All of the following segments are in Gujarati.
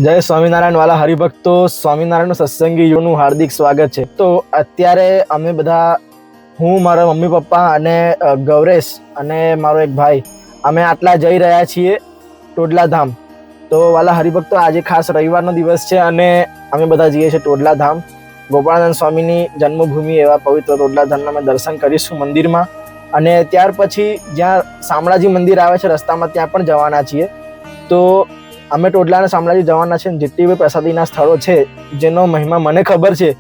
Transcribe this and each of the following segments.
જય સ્વામિનારાયણ વાલા હરિભક્તો, સ્વામિનારાયણ સત્સંગીઓનું હાર્દિક સ્વાગત છે. તો અત્યારે અમે બધા, હું, મારા મમ્મી પપ્પા અને ગૌરેશ અને મારો એક ભાઈ, અમે આટલા જઈ રહ્યા છીએ ટોડલા ધામ. તો વાલા હરિભક્તો, આજે ખાસ રવિવારનો દિવસ છે અને અમે બધા જઈએ છીએ ટોડલા ધામ. ગોપાળાનંદ સ્વામીની જન્મભૂમિ એવા પવિત્ર ટોડલા ધામના અમે દર્શન કરીશું મંદિરમાં, અને ત્યાર પછી જ્યાં શામળાજી મંદિર આવે છે રસ્તામાં, ત્યાં પણ જવાના છીએ. તો અમે ટોડલા અને શામળાજી જવાના છે. જેટલી બી પ્રસાદીના સ્થળો છે જેનો મહિમા મને ખબર છે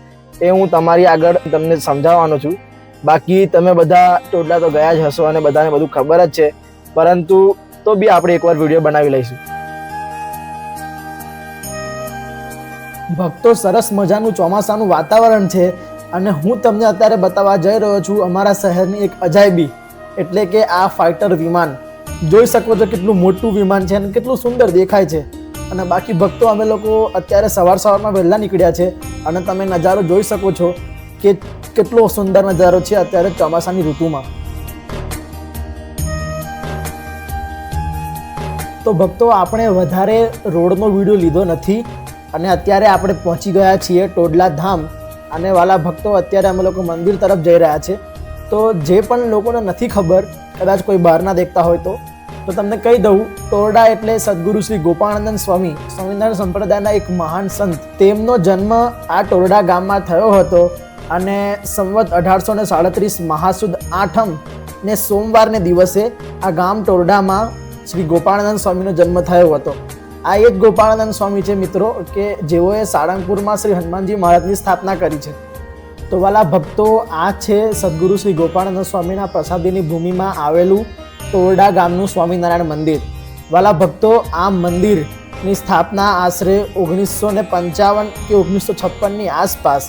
એ હું તમારી આગળ તમને સમજાવવાનો છું. બાકી તમે બધા ટોડલા તો ગયા જ હશો અને બધાને બધું ખબર જ છે, પરંતુ તો બી આપણે એકવાર વિડીયો બનાવી લઈશું. ભક્તો, સરસ મજાનું ચોમાસાનું વાતાવરણ છે અને હું તમને અત્યારે બતાવવા જઈ રહ્યો છું અમારા શહેરની એક અજાયબી, એટલે કે આ ફાઇટર વિમાન. જોઈ શકો છો કેટલું મોટું વિમાન છે અને કેટલું સુંદર દેખાય છે. અને બાકી ભક્તો, અમે લોકો અત્યારે સવારમાં વહેલા નીકળ્યા છે અને તમે નજારો જોઈ શકો છો કે કેટલો સુંદર નજારો છે અત્યારે ચોમાસાની ઋતુમાં. તો ભક્તો, આપણે વધારે રોડનો વિડીયો લીધો નથી અને અત્યારે આપણે પહોંચી ગયા છીએ ટોડલા ધામ. અને વાલા ભક્તો, અત્યારે અમે લોકો મંદિર તરફ જઈ રહ્યા છે. તો જે પણ લોકોને નથી ખબર, કદાચ કોઈ બહારના દેખતા હોય તો તમને કહી દઉં, ટોરડા એટલે સદગુરુ શ્રી ગોપાળાનંદ સ્વામી, સ્વામિનારાયણ સંપ્રદાયના એક મહાન સંત. તેમનો જન્મ આ ટોરડા ગામમાં થયો હતો અને સંવત 1837 મહાસુદ 8મ ને સોમવારને દિવસે આ ગામ ટોરડામાં શ્રી ગોપાળાનંદ સ્વામીનો જન્મ થયો હતો. આ એ જ ગોપાળાનંદ સ્વામી છે મિત્રો, કે જેઓએ સાળંગપુરમાં શ્રી હનુમાનજી મહારાજની સ્થાપના કરી છે. તો વાલા ભક્તો, આ છે સદગુરુ શ્રી ગોપાળાનંદ સ્વામીના પ્રસાદીની ભૂમિમાં આવેલું ટોરડા ગામનું સ્વામિનારાયણ મંદિર. વાલા ભક્તો, આ મંદિરની સ્થાપના આશરે 1955 કે 1956ની આસપાસ,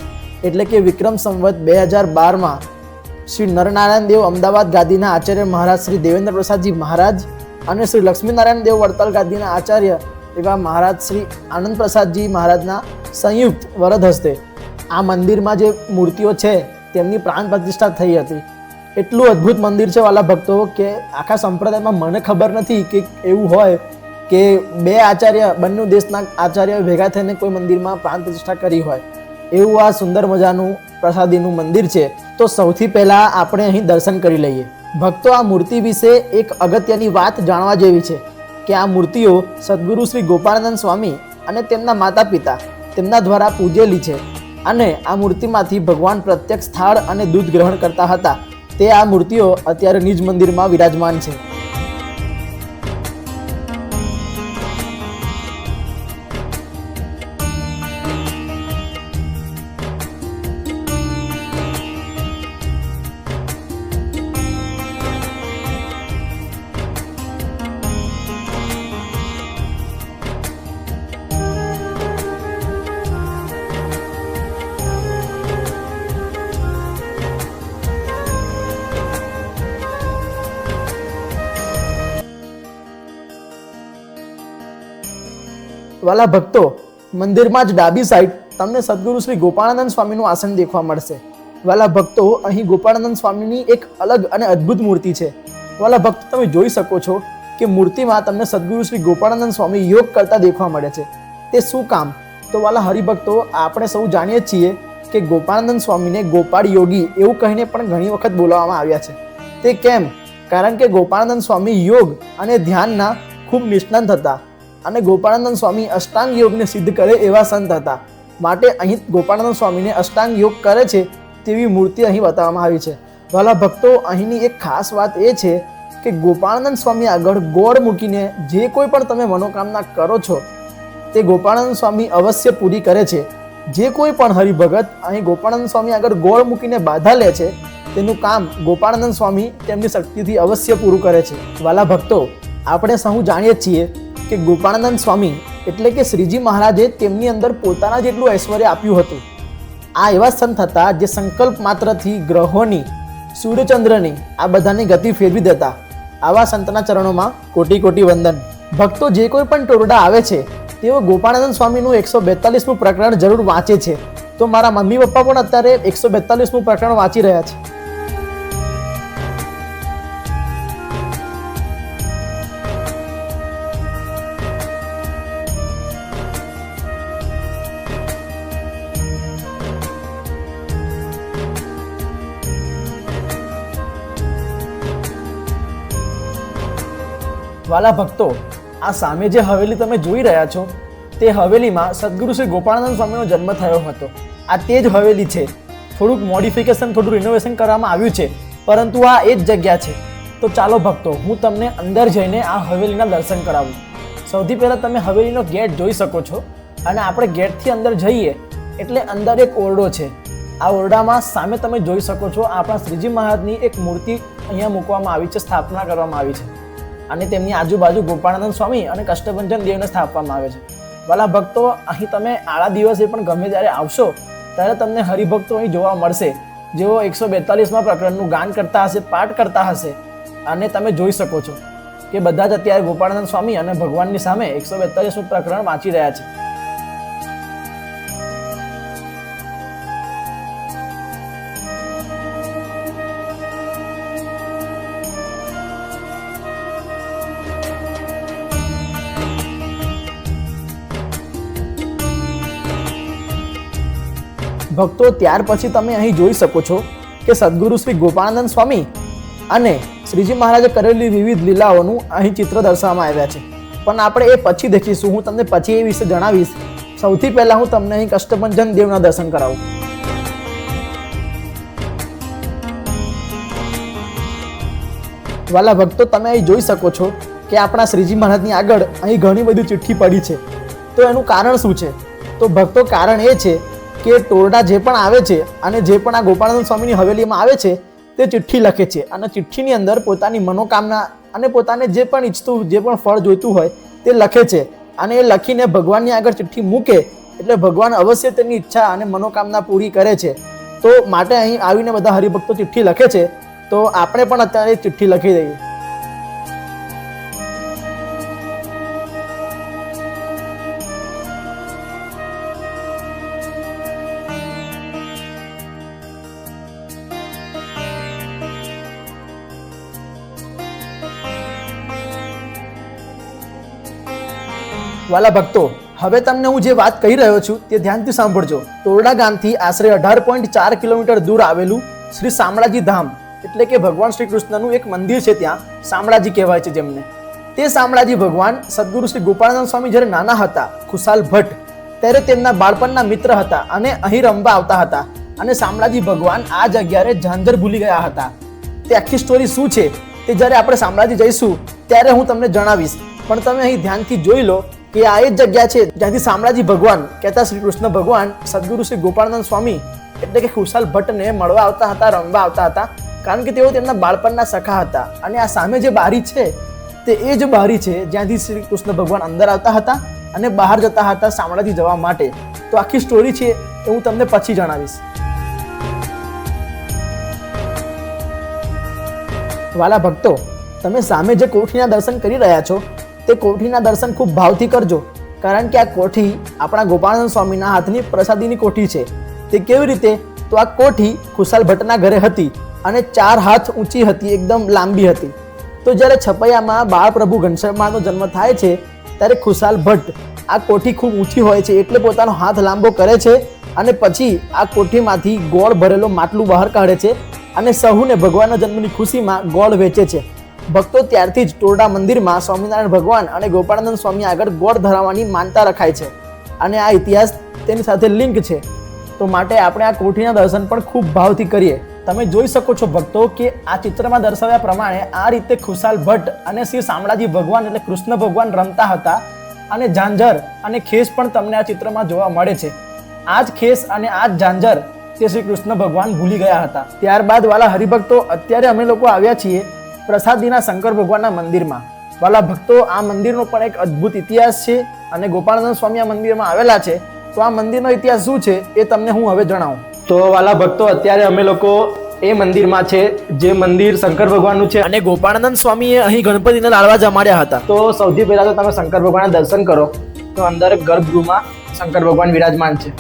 એટલે કે વિક્રમ સંવત 2012માં શ્રી નરનારાયણ દેવ અમદાવાદ ગાદીના આચાર્ય મહારાજ શ્રી દેવેન્દ્ર પ્રસાદજી મહારાજ અને શ્રી લક્ષ્મીનારાયણ દેવ વડતાલ ગાદીના આચાર્ય એવા મહારાજ શ્રી આનંદ પ્રસાદજી મહારાજના સંયુક્ત વરદ હસ્તે આ મંદિરમાં જે મૂર્તિઓ છે તેમની પ્રાણ પ્રતિષ્ઠા થઈ હતી. એટલું અદ્ભુત મંદિર છે વાલા ભક્તો, કે આખા સંપ્રદાયમાં મને ખબર નથી કે એવું હોય કે બે આચાર્ય, બંને દેશના આચાર્ય ભેગા થઈને કોઈ મંદિરમાં પ્રાણ પ્રતિષ્ઠા કરી હોય. એવું આ સુંદર મજાનું પ્રસાદીનું મંદિર છે. તો સૌથી પહેલા આપણે અહીં દર્શન કરી લઈએ. ભક્તો, આ મૂર્તિ વિશે એક અગત્યની વાત જાણવા જેવી છે કે આ મૂર્તિઓ સદગુરુ શ્રી ગોપાળાનંદ સ્વામી અને તેમના માતા પિતા તેમના દ્વારા પૂજેલી છે. અને આ મૂર્તિમાંથી ભગવાન પ્રત્યક્ષ થાળ અને દૂધ ગ્રહણ કરતા હતા. તે આ મૂર્તિઓ અત્યારે નિજ મંદિરમાં વિરાજમાન છે. વાલા ભક્તો, મંદિરમાં જ ડાબી સાઈડ તમને સદગુરુ શ્રી ગોપાળાનંદ સ્વામીનું આસન દેખવા મળશે. વાલા ભક્તો, અહીં ગોપાળાનંદ સ્વામીની એક અલગ અને અદ્ભુત મૂર્તિ છે. વાલા ભક્તો, તમે જોઈ શકો છો કે મૂર્તિમાં તમને સદગુરુ શ્રી ગોપાળાનંદ સ્વામી યોગ કરતા દેખવા મળે છે. તે શું કામ? તો વાલા હરિભક્તો, આપણે સૌ જાણીએ છીએ કે ગોપાળાનંદ સ્વામીને ગોપાળ યોગી એવું કહીને પણ ઘણી વખત બોલાવવામાં આવ્યા છે. તે કેમ? કારણ કે ગોપાળાનંદ સ્વામી યોગ અને ધ્યાનના ખૂબ નિષ્ણાત હતા અને ગોપાળાનંદ સ્વામી અષ્ટાંગ યોગને સિદ્ધ કરે એવા સંત હતા. માટે અહીં ગોપાળાનંદ સ્વામીને અષ્ટાંગ યોગ કરે છે તેવી મૂર્તિ અહીં બતાવવામાં આવી છે. વાલા ભક્તો, અહીંની એક ખાસ વાત એ છે કે ગોપાળાનંદ સ્વામી આગળ ગોળ મૂકીને જે કોઈ પણ તમે મનોકામના કરો છો તે ગોપાળાનંદ સ્વામી અવશ્ય પૂરી કરે છે. જે કોઈ પણ હરિભગત અહીં ગોપાળાનંદ સ્વામી આગળ ગોળ મૂકીને બાધા લે છે તેનું કામ ગોપાળાનંદ સ્વામી તેમની શક્તિથી અવશ્ય પૂરું કરે છે. વાલા ભક્તો, આપણે સહુ જાણીએ છીએ કે ગોપાળાનંદ સ્વામી એટલે કે શ્રીજી મહારાજે તેમની અંદર પોતાના જેટલું ઐશ્વર્ય આપ્યું હતું. આ એવા સંત હતા જે સંકલ્પ માત્રથી ગ્રહોની, સૂર્યચંદ્રની, આ બધાની ગતિ ફેરવી દેતા. આવા સંતના ચરણોમાં કોટી કોટી વંદન. ભક્તો, જે કોઈ પણ ટોરડા આવે છે તેઓ ગોપાળાનંદ સ્વામીનું 142મું પ્રકરણ જરૂર વાંચે છે. તો મારા મમ્મી પપ્પા પણ અત્યારે 142મું પ્રકરણ વાંચી રહ્યા છે. વાલા ભક્તો, આ સામે જે હવેલી તમે જોઈ રહ્યા છો તે હવેલીમાં સદગુરુ શ્રી ગોપાળાનંદ સ્વામીનો જન્મ થયો હતો. આ તે જ હવેલી છે. થોડુંક મોડિફિકેશન, થોડું રિનોવેશન કરવામાં આવ્યું છે, પરંતુ આ એ જ જગ્યા છે. તો ચાલો ભક્તો, હું તમને અંદર જઈને આ હવેલીના દર્શન કરાવું. સૌથી પહેલાં તમે હવેલીનો ગેટ જોઈ શકો છો, અને આપણે ગેટથી અંદર જઈએ એટલે અંદર એક ઓરડો છે. આ ઓરડામાં સામે તમે જોઈ શકો છો આપણા શ્રીજી મહારાજની એક મૂર્તિ અહીંયા મૂકવામાં આવી છે, સ્થાપના કરવામાં આવી છે, અને તેમની આજુબાજુ ગોપાળાનંદ સ્વામી અને કષ્ટભંજન દેવને સ્થાપવામાં આવે છે. વાલા ભક્તો, અહીં તમે આડા દિવસે પણ ગમે ત્યારે આવશો ત્યારે તમને હરિભક્તો અહીં જોવા મળશે, જેઓ 142માં પ્રકરણનું ગાન કરતા હશે, પાઠ કરતા હશે, અને તમે જોઈ શકો છો કે બધા જ અત્યારે ગોપાળાનંદ સ્વામી અને ભગવાનની સામે 142મું પ્રકરણ વાંચી રહ્યા છે. ભક્તો, ત્યાર પછી તમે અહીં જોઈ શકો છો કે સદગુરુ શ્રી ગોપાળાનંદ સ્વામી અને શ્રીજી મહારાજે કરેલી વિવિધ લીલાઓનું અહીં ચિત્ર દર્શાવવામાં આવ્યા છે. પણ આપણે એ પછી દેખીશું. હું તમને પછી એ વિશે જણાવીશ. સૌથી પહેલા હું તમને અહીં કષ્ટભંજન દેવના દર્શન કરાવું. વાલા ભક્તો, તમે અહીં જોઈ શકો છો કે આપણા શ્રીજી મહારાજની આગળ અહીં ઘણી બધી ચિઠ્ઠી પડી છે. તો એનું કારણ શું છે? તો ભક્તો, કારણ એ છે કે ટોરડા જે પણ આવે છે અને જે પણ આ ગોપાળાનંદ સ્વામીની હવેલીમાં આવે છે તે ચિઠ્ઠી લખે છે, અને ચિઠ્ઠીની અંદર પોતાની મનોકામના અને પોતાને જે પણ ઈચ્છતું, જે પણ ફળ જોઈતું હોય તે લખે છે, અને એ લખીને ભગવાનની આગળ ચિઠ્ઠી મૂકે એટલે ભગવાન અવશ્ય તેની ઈચ્છા અને મનોકામના પૂરી કરે છે. તો માટે અહીં આવીને બધા હરિભક્તો ચિઠ્ઠી લખે છે. તો આપણે પણ અત્યારે ચિઠ્ઠી લખી દઈએ. વાલા ભક્તો, હવે તમને હું જે વાત કહી રહ્યો છું તે ધ્યાનથી સાંભળજો. તોરડા ગામથી આશરે 18.4 કિલોમીટર દૂર આવેલું શ્રી શામળાજી ધામ એટલે કે ભગવાન શ્રી કૃષ્ણનું એક મંદિર છે. ત્યાં શામળાજી કહેવાય છે જેમને. તે શામળાજી ભગવાન સદગુરુ શ્રી ગોપાળાનંદ સ્વામી જ્યારે નાના હતા, ખુશાલ ભટ્ટ, ત્યારે તેમના બાળપણના મિત્ર હતા અને અહીં રમવા આવતા હતા. અને શામળાજી ભગવાન આ જગ્યાએ ઝાંઝર ભૂલી ગયા હતા. તે આખી સ્ટોરી શું છે તે જ્યારે આપણે શામળાજી જઈશું ત્યારે હું તમને જણાવીશ. પણ તમે અહીં ધ્યાનથી જોઈ લો કે આ એ જ જગ્યા છે જ્યાંથી શામળાજી ભગવાન કહેતા શ્રી કૃષ્ણ ભગવાન સદગુરુ શ્રી ગોપાળાનંદ સ્વામી એટલે કે ખુશાલ ભટ્ટને મળવા આવતા હતા, રમવા આવતા હતા, કારણ કે તેઓ તેમના બાળપણના સખા હતા. અને આ સામે જે બારી છે તે એ જ બારી છે જ્યાંથી શ્રી કૃષ્ણ ભગવાન અંદર આવતા હતા અને બહાર જતા હતા શામળાજી જવા માટે. તો આખી સ્ટોરી છે એ હું તમને પછી જણાવીશ. વાલા ભક્તો, તમે સામે જે કોઠીના દર્શન કરી રહ્યા છો તે કોઠીના દર્શન ખૂબ ભાવથી કરજો, કારણ કે આ કોઠી આપણા ગોપાળાનંદ સ્વામીના હાથની પ્રસાદીની કોઠી છે. તે કેવી રીતે? તો આ કોઠી ખુશાલ ભટ્ટના ઘરે હતી અને 4 હાથ ઊંચી હતી, એકદમ લાંબી હતી. તો જ્યારે છપૈયામાં બાળ પ્રભુ ઘનશ્યામનો જન્મ થાય છે ત્યારે ખુશાલ ભટ્ટ આ કોઠી ખૂબ ઊંચી હોય છે એટલે પોતાનો હાથ લાંબો કરે છે અને પછી આ કોઠીમાંથી ગોળ ભરેલો માટલું બહાર કાઢે છે અને સહુને ભગવાનના જન્મની ખુશીમાં ગોળ વેચે છે. ભક્તો, ત્યારથી જ ટોરડા મંદિરમાં સ્વામિનારાયણ ભગવાન અને ગોપાળાનંદ સ્વામી આગળ ગોળ ધરાવવાની માનતા રખાય છે, અને આ ઇતિહાસ તેની સાથે લિંક છે. તો માટે આપણે આ કોઠીના દર્શન પણ ખૂબ ભાવથી કરીએ. તમે જોઈ શકો છો ભક્તો કે આ ચિત્રમાં દર્શાવ્યા પ્રમાણે આ રીતે ખુશાલ ભટ્ટ અને શ્રી શામળાજી ભગવાન એટલે કૃષ્ણ ભગવાન રમતા હતા, અને ઝાંઝર અને ખેસ પણ તમને આ ચિત્રમાં જોવા મળે છે. આ જ ખેસ અને આ જ ઝાંઝર તે શ્રી કૃષ્ણ ભગવાન ભૂલી ગયા હતા. ત્યારબાદ વાલા હરિભક્તો, અત્યારે અમે લોકો આવ્યા છીએ પ્રસાદીના શંકર ભગવાનના મંદિરમાં. વાલા ભક્તો, આ મંદિરનો પણ એક અદ્ભુત ઇતિહાસ છે અને ગોપાળાનંદ સ્વામી આ મંદિરમાં આવેલા છે. તો આ મંદિરનો ઇતિહાસ શું છે એ તમને હું હવે જણાવું. તો વાલા ભક્તો, અત્યારે અમે લોકો એ મંદિરમાં છે જે મંદિર શંકર ભગવાનનું છે, અને ગોપાળાનંદ સ્વામીએ અહીં ગણપતિને લાડવા જમાડ્યા હતા. તો સૌથી પહેલા તો તમે શંકર ભગવાનના દર્શન કરો. તો અંદર ગર્ભગૃહમાં શંકર ભગવાન વિરાજમાન છે.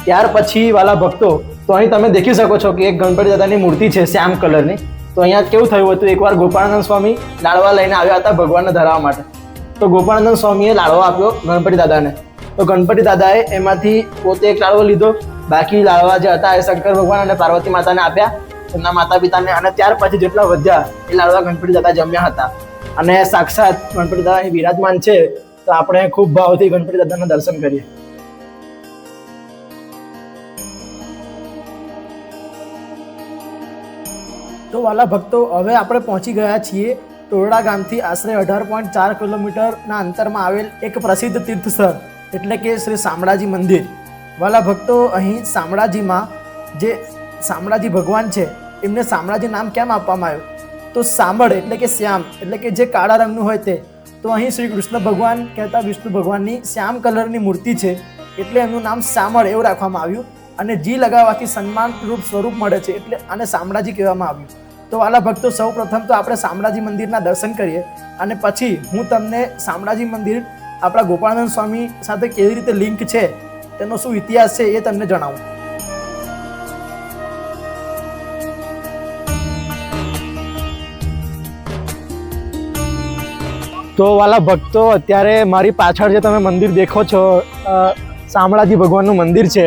ત્યાર પછી વાલા ભક્તો, તો અહીં તમે દેખી શકો છો કે એક ગણપતિ દાદાની મૂર્તિ છે શ્યામ કલરની. તો અહીંયા કેવું થયું હતું, એકવાર ગોપાળાનંદ સ્વામી લાડવા લઈને આવ્યા હતા ભગવાનને ધરાવવા માટે. તો ગોપાળાનંદ સ્વામીએ લાડવો આપ્યો ગણપતિ દાદાને. તો ગણપતિ દાદાએ એમાંથી પોતે એક લાડવો લીધો, બાકી લાડવા જે હતા એ શંકર ભગવાન અને પાર્વતી માતાને આપ્યા. એમના માતા પિતાને, અને ત્યાર પછી જેટલા વધ્યા એ લાડવા ગણપતિ દાદા જમ્યા હતા. અને સાક્ષાત ગણપતિ દાદા અહીં બિરાજમાન છે, તો આપણે ખૂબ ભાવથી ગણપતિ દાદાના દર્શન કરીએ. તો વાલા ભક્તો, હવે આપણે પહોંચી ગયા છીએ ટોરડા ગામથી આશરે 18.4 કિલોમીટરના અંતરમાં આવેલ એક પ્રસિદ્ધ તીર્થસ્થળ એટલે કે શ્રી શામળાજી મંદિર. વાલા ભક્તો, અહીં શામળાજીમાં જે શામળાજી ભગવાન છે એમને શામળાજી નામ કેમ આપવામાં આવ્યું? તો શામળ એટલે કે શ્યામ, એટલે કે જે કાળા રંગનું હોય તે. તો અહીં શ્રી કૃષ્ણ ભગવાન કહેતા વિષ્ણુ ભગવાનની શ્યામ કલરની મૂર્તિ છે, એટલે એમનું નામ શામળ એવું રાખવામાં આવ્યું. અને જી લગાવવાથી સન્માન રૂપ સ્વરૂપ મળે છે, એટલે આને શામળાજી કહેવામાં આવ્યું. તો વાલા ભક્તો, સૌ પ્રથમ તો આપણે શામળાજી મંદિરના દર્શન કરીએ, અને પછી હું તમને શામળાજી મંદિર આપણા ગોપાળાનંદ સ્વામી સાથે કેવી રીતે લિંક છે, તેનો શું ઇતિહાસ છે એ તમને જણાવું. તો વાલા ભક્તો, અત્યારે મારી પાછળ જે તમે મંદિર દેખો છો, શામળાજી ભગવાનનું મંદિર છે.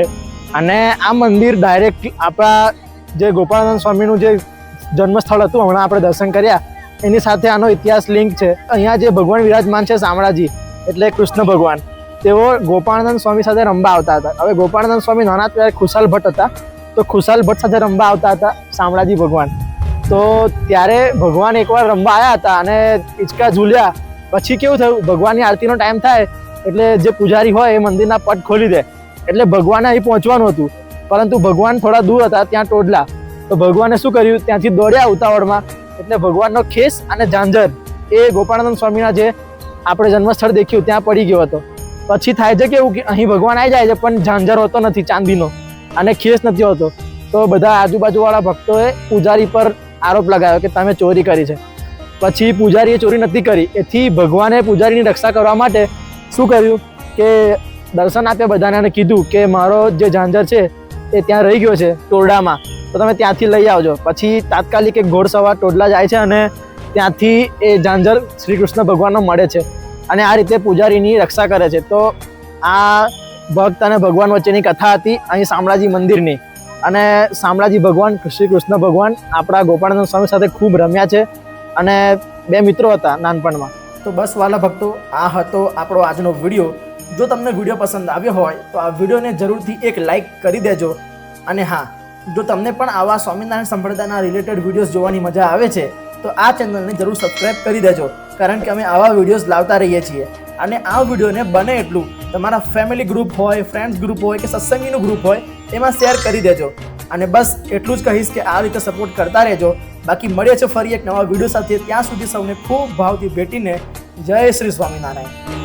અને આ મંદિર ડાયરેક્ટ આપણા જે ગોપાળાનંદ સ્વામીનું જે જન્મસ્થળ હતું, હમણાં આપણે દર્શન કર્યા, એની સાથે આનો ઇતિહાસ લિંક છે. અહીંયા જે ભગવાન વિરાજમાન છે શામળાજી એટલે કૃષ્ણ ભગવાન, તેઓ ગોપાળાનંદ સ્વામી સાથે રમવા આવતા હતા. હવે ગોપાળાનંદ સ્વામી નાના ત્યારે ખુશાલ ભટ્ટ હતા, તો ખુશાલ ભટ્ટ સાથે રમવા આવતા હતા શામળાજી ભગવાન. તો ત્યારે ભગવાન એકવાર રમવા આવ્યા હતા અને હિંચકા ઝૂલ્યા. પછી કેવું થયું, ભગવાનની આરતીનો ટાઈમ થાય એટલે જે પૂજારી હોય એ મંદિરના પટ ખોલી દે, એટલે ભગવાને અહીં પહોંચવાનું હતું, પરંતુ ભગવાન થોડા દૂર હતા ત્યાં ટોડલા. તો ભગવાને શું કર્યું, ત્યાંથી દોડ્યા ઉતાવળમાં, એટલે ભગવાનનો ખેસ અને ઝાંઝર એ ગોપાળાનંદ સ્વામીના જે આપણે જન્મસ્થળ દેખ્યું ત્યાં પડી ગયો હતો. પછી થાય છે કેવું કે અહીં ભગવાન આવી જાય છે, પણ ઝાંઝર હોતો નથી ચાંદીનો, અને ખેસ નથી હોતો. તો બધા આજુબાજુવાળા ભક્તોએ પૂજારી પર આરોપ લગાવ્યો કે તમે ચોરી કરી છે. પછી પૂજારીએ ચોરી નથી કરી, એથી ભગવાને પૂજારીની રક્ષા કરવા માટે શું કર્યું કે દર્શન આપ્યા બધાને, અને કીધું કે મારો જે ઝાંઝર છે એ ત્યાં રહી ગયો છે ટોરડામાં, તો તમે ત્યાંથી લઈ આવજો. પછી તાત્કાલિક એક ઘોડસવાર ટોડલા જાય છે અને ત્યાંથી એ ઝાંઝર શ્રી કૃષ્ણ ભગવાનનો મળે છે, અને આ રીતે પૂજારીની રક્ષા કરે છે. તો આ ભક્ત અને ભગવાન વચ્ચેની કથા હતી અહીં શામળાજી મંદિરની. અને શામળાજી ભગવાન શ્રી કૃષ્ણ ભગવાન આપણા ગોપાળાનંદ સ્વામી સાથે ખૂબ રમ્યા છે, અને બે મિત્રો હતા નાનપણમાં. તો બસ વાલા ભક્તો, આ હતો આપણો આજનો વિડીયો. જો તમને વિડીયો પસંદ આવ્યો હોય તો આ વિડીયોને જરૂરથી એક લાઈક કરી દેજો. અને હા, જો તમને પણ આવા સ્વામિનારાયણ સંપ્રદાયના રિલેટેડ વિડીયોઝ જોવાની મજા આવે છે તો આ ચેનલને જરૂર સબસ્ક્રાઈબ કરી દેજો, કારણ કે અમે આવા વિડીયોઝ લાવતા રહીએ છીએ. અને આ વિડીયોને બને એટલું તમારા ફેમિલી ગ્રુપ હોય, ફ્રેન્ડ્સ ગ્રુપ હોય કે સત્સંગીનું ગ્રુપ હોય એમાં શેર કરી દેજો. અને બસ એટલું જ કહીશ કે આ રીતે સપોર્ટ કરતા રહેજો. બાકી મળીએ છીએ ફરી એક નવા વિડીયો સાથે. ત્યાં સુધી સૌને ખૂબ ભાવથી ભેટીને જય શ્રી સ્વામિનારાયણ.